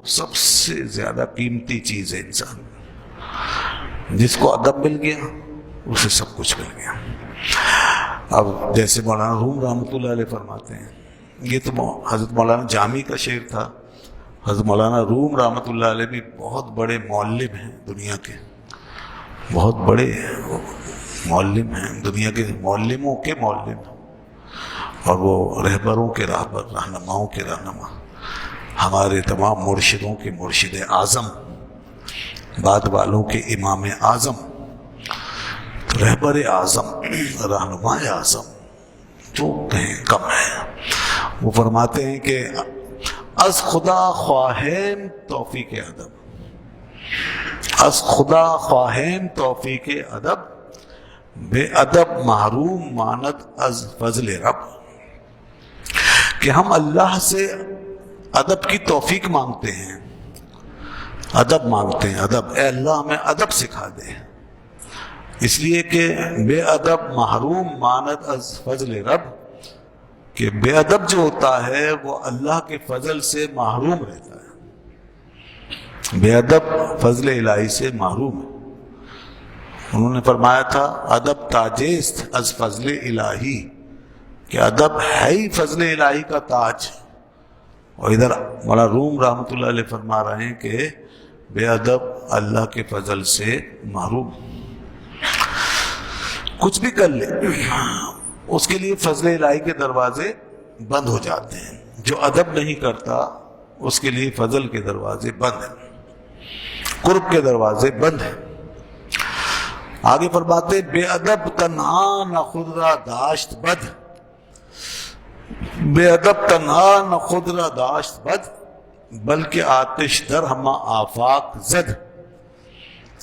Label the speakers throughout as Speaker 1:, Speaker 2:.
Speaker 1: سب سے زیادہ قیمتی چیز ہے انسان. جس کو ادب مل گیا اسے سب کچھ مل گیا. اب جیسے مولانا روم رحمۃ اللہ علیہ فرماتے ہیں، یہ تو حضرت مولانا جامی کا شعر تھا. حضرت مولانا روم رحمۃ اللہ علیہ بھی بہت بڑے معلم ہیں دنیا کے، بہت بڑے معلم ہیں دنیا کے، معلموں کے معلم، اور وہ رہبروں کے رہبر، رہنماؤں کے رہنما، ہمارے تمام مرشدوں کے مرشد اعظم، بعد والوں کے امام اعظم، رہبر اعظم، رہنما اعظم، جو کہیں کم ہے. وہ فرماتے ہیں کہ از خدا خواہیم توفیق ادب، از خدا خواہیم توفیق ادب، بے ادب محروم ماند از فضل رب. کہ ہم اللہ سے ادب کی توفیق مانگتے ہیں، ادب مانگتے ہیں، ادب. اے اللہ ہمیں ادب سکھا دے، اس لیے کہ بے ادب محروم ماند از فضل رب، کہ بے ادب جو ہوتا ہے وہ اللہ کے فضل سے محروم رہتا ہے. بے ادب فضل الہی سے محروم ہے. انہوں نے فرمایا تھا ادب تاجست از فضل الہی، کہ ادب ہے ہی فضل الہی کا تاج. اور ادھر مولانا روم رحمۃ اللہ علیہ فرما رہے ہیں کہ بے ادب اللہ کے فضل سے محروم. کچھ بھی کر لے اس کے لیے فضل الہی کے دروازے بند ہو جاتے ہیں. جو ادب نہیں کرتا اس کے لیے فضل کے دروازے بند ہیں، قرب کے دروازے بند ہیں. آگے فرماتے بے ادب تنہا نہ خود را داشت بد، بے ادب تنہا نہ خود را داشت بد، بلکہ آتش در ہما آفاق زد.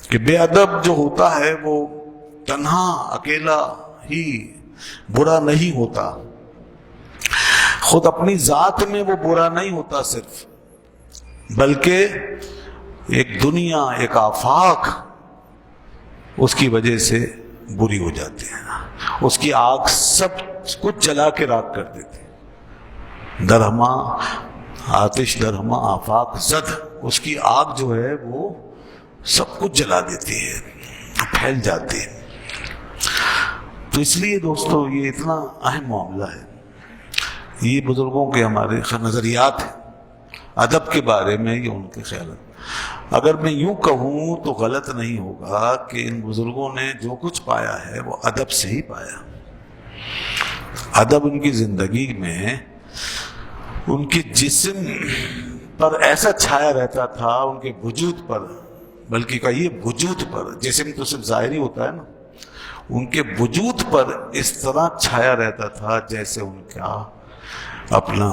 Speaker 1: کہ بے ادب جو ہوتا ہے وہ تنہا اکیلا ہی برا نہیں ہوتا، خود اپنی ذات میں وہ برا نہیں ہوتا صرف، بلکہ ایک دنیا، ایک آفاق اس کی وجہ سے بری ہو جاتی ہے. اس کی آگ سب کچھ جلا کے راکھ کر دیتی. درہما آتش درہما آفاق زد، اس کی آگ جو ہے وہ سب کچھ جلا دیتی ہے، پھیل جاتی ہے. تو اس لیے دوستو یہ اتنا اہم معاملہ ہے. یہ بزرگوں کے ہمارے نظریات ہیں ادب کے بارے میں، یہ ان کے خیالات. اگر میں یوں کہوں تو غلط نہیں ہوگا کہ ان بزرگوں نے جو کچھ پایا ہے وہ ادب سے ہی پایا. ادب ان کی زندگی میں ان کے جسم پر ایسا چھایا رہتا تھا، ان کے وجود پر، بلکہ کہیے وجود پر، جسم تو صرف ظاہری ہوتا ہے نا، ان کے وجود پر اس طرح چھایا رہتا تھا جیسے ان کا اپنا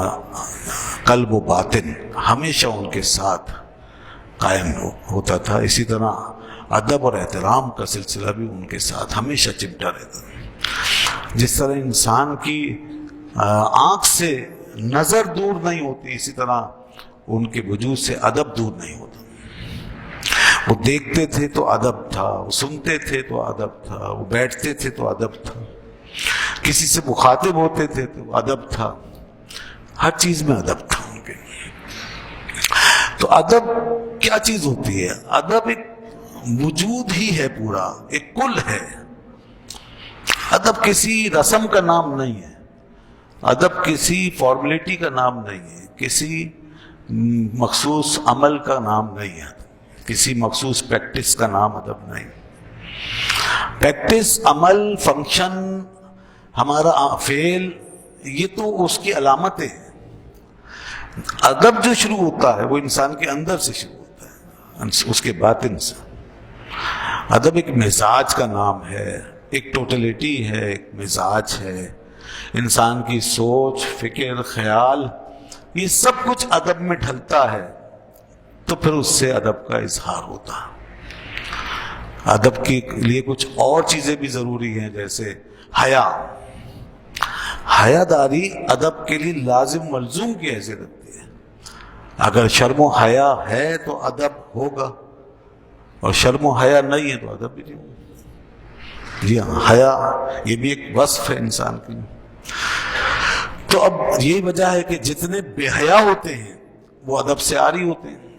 Speaker 1: قلب و باطن ہمیشہ ان کے ساتھ قائم ہوتا تھا. اسی طرح ادب اور احترام کا سلسلہ بھی ان کے ساتھ ہمیشہ چمٹا رہتا تھا. جس طرح انسان کی آنکھ سے نظر دور نہیں ہوتی، اسی طرح ان کے وجود سے ادب دور نہیں ہوتا. وہ دیکھتے تھے تو ادب تھا، وہ سنتے تھے تو ادب تھا، وہ بیٹھتے تھے تو ادب تھا، کسی سے مخاطب ہوتے تھے تو ادب تھا، ہر چیز میں ادب تھا ان کے. تو ادب کیا چیز ہوتی ہے؟ ادب ایک وجود ہی ہے، پورا ایک کل ہے. ادب کسی رسم کا نام نہیں ہے، ادب کسی فارمیلٹی کا نام نہیں ہے، کسی مخصوص عمل کا نام نہیں ہے، کسی مخصوص پریکٹس کا نام ادب نہیں. پریکٹس، عمل، فنکشن، ہمارا فعل، یہ تو اس کی علامتیں ہیں. ادب جو شروع ہوتا ہے وہ انسان کے اندر سے شروع ہوتا ہے، اس کے باطن سے. ادب ایک مزاج کا نام ہے، ایک ٹوٹلٹی ہے، ایک مزاج ہے. انسان کی سوچ، فکر، خیال، یہ سب کچھ ادب میں ڈھلتا ہے تو پھر اس سے ادب کا اظہار ہوتا ہے. ادب کے لیے کچھ اور چیزیں بھی ضروری ہیں، جیسے حیا. حیا داری ادب کے لیے لازم ملزوم کی حیثیت رکھتی ہے. اگر شرم و حیا ہے تو ادب ہوگا، اور شرم و حیا نہیں ہے تو ادب بھی نہیں ہوگا. جی ہاں، حیا یہ بھی ایک وصف ہے انسان کی. تو اب یہی وجہ ہے کہ جتنے بے حیا ہوتے ہیں وہ ادب سے عاری ہوتے ہیں.